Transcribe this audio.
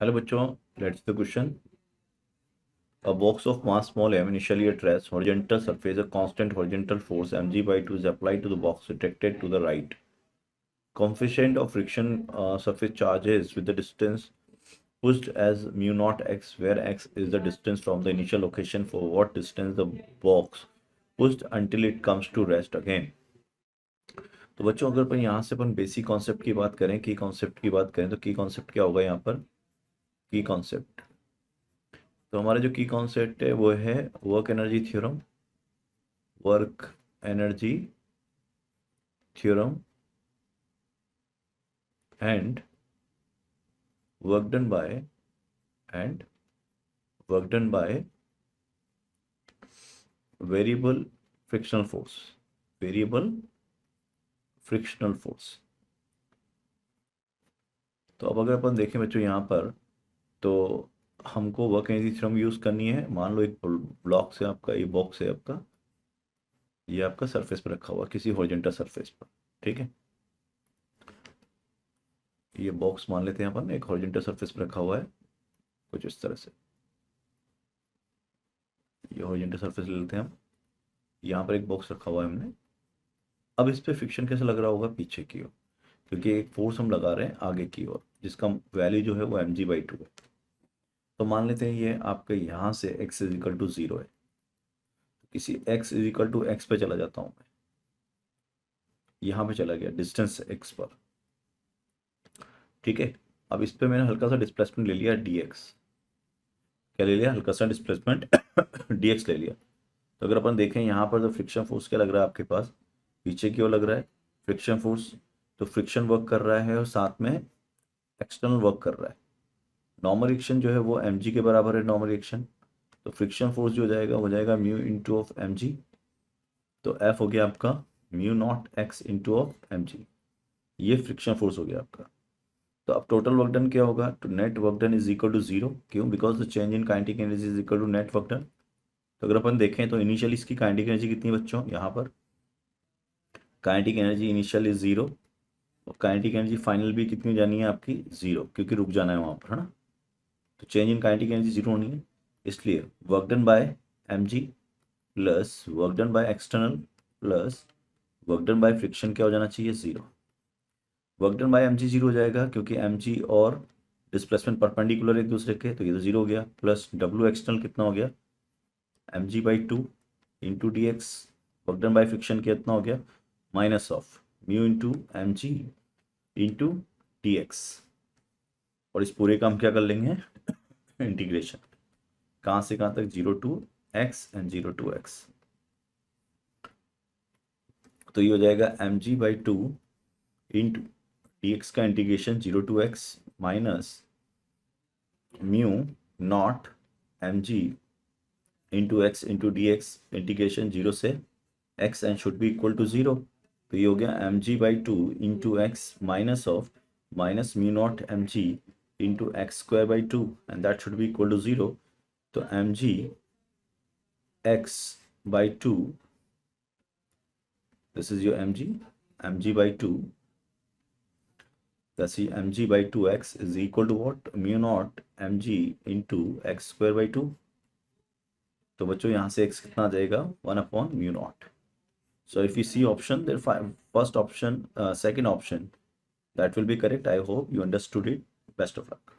Hello बच्चों, let's the question. A box of mass small m initially at rest horizontal surface, a constant horizontal force mg by 2 is applied to the box retracted to the right. Coefficient of friction surface charges with the distance pushed as mu naught x, where x is the distance from the initial location for what distance the box pushed until it comes to rest again. तो बच्चों, अगर अपन यहाँ से अपन basic concept की बात करें, की concept की बात करें, तो की कॉन्सेप्ट क्या होगा यहाँ पर? की कॉन्सेप्ट, तो हमारा जो की कॉन्सेप्ट है वो है work energy theorem. Work energy theorem and work done by and work done by variable frictional force. Variable frictional force. तो अब अगर अपन देखें बच्चों यहाँ पर, तो हमको वर्क एनर्जी थ्योरम यूज करनी है. मान लो एक ब्लॉक से आपका, ये बॉक्स है आपका, ये आपका सरफेस पर रखा हुआ किसी हॉरिजॉन्टल सरफेस पर. ठीक है, ये बॉक्स मान लेते हैं अपन एक हॉरिजॉन्टल सरफेस पर रखा हुआ है कुछ इस तरह से. ये हॉरिजॉन्टल सरफेस ले लेते हैं हम. यहाँ पर एक बॉक्स रखा हुआ है हमने. अब इस पे फ्रिक्शन कैसे लग रहा होगा? पीछे की ओर, क्योंकि एक फोर्स हम लगा रहे हैं आगे की ओर, जिसका वैल्यू जो है वो mg/2 है. तो मान लेते हैं ये आपके यहाँ से x इज इक्वल टू 0 है. किसी x is equal to x पे चला जाता हूँ मैं. यहाँ पे चला गया डिस्टेंस x पर. ठीक है, अब इस पे मैंने हल्का सा डिस्प्लेसमेंट ले लिया dx. क्या ले लिया? हल्का सा डिस्प्लेसमेंट dx ले लिया. तो अगर अपन देखें यहाँ पर, तो फ्रिक्शन फोर्स क्या लग रहा है आपके पास? पीछे की ओर लग रहा है फ्रिक्शन फोर्स. तो फ्रिक्शन वर्क कर रहा है और साथ में एक्सटर्नल वर्क कर रहा है. नॉर्मल रिएक्शन जो है वो mg के बराबर है. नॉर्मल रिएक्शन, तो फ्रिक्शन फोर्स जो हो जाएगा म्यू इंटू ऑफ mg. तो F हो गया आपका mu naught x into of mg. ये फ्रिक्शन फोर्स हो गया आपका. तो अब टोटल वर्क डन क्या होगा? तो net work done is equal to 0. क्यों? Because the change in kinetic energy is equal to net work done. तो अगर अपन देखें तो इनिशियली इसकी काइनेटिक एनर्जी कितनी बच्चों? यहाँ पर काइनेटिक एनर्जी इनिशियल इज 0, और काइनेटिक एनर्जी फाइनल भी कितनी जानी है आपकी? 0, क्योंकि रुक जाना है वहाँ पर, है ना. तो चेंज इन काइनेटिक एनर्जी 0 होनी है. इसलिए work done by mg plus work done by external plus work done by friction क्या हो जाना चाहिए? 0. वर्क डन बाय mg 0 हो जाएगा क्योंकि mg और डिस्प्लेसमेंट परपेंडिकुलर एक दूसरे के, तो ये तो 0 हो गया. प्लस w एक्सटर्नल कितना हो गया? mg/2 into d x. Work done by friction कितना हो गया? Minus of mu into mg into d x. और इस पूरे का हम क्या कर लेंगे? इंटीग्रेशन. कहाँ से कहाँ तक? 0 to x and 0 to x. तो ये हो जाएगा mg/2 इंटू डी एक्स का integration 0 to x minus mu naught mg into x into d x integration 0 से x and should be equal to 0. तो ये हो गया mg/2 into x minus of minus mu naught mg into x square by 2 and that should be equal to 0. तो mg x/2, this is your mg/2, that's mg/2x is equal to what? Mu naught mg into x square by 2. तो बच्चों यहाँ से x कितना आ जाएगा? 1/mu0. So if you see option, then first option, second option, that will be correct. I hope you understood it. Best of luck.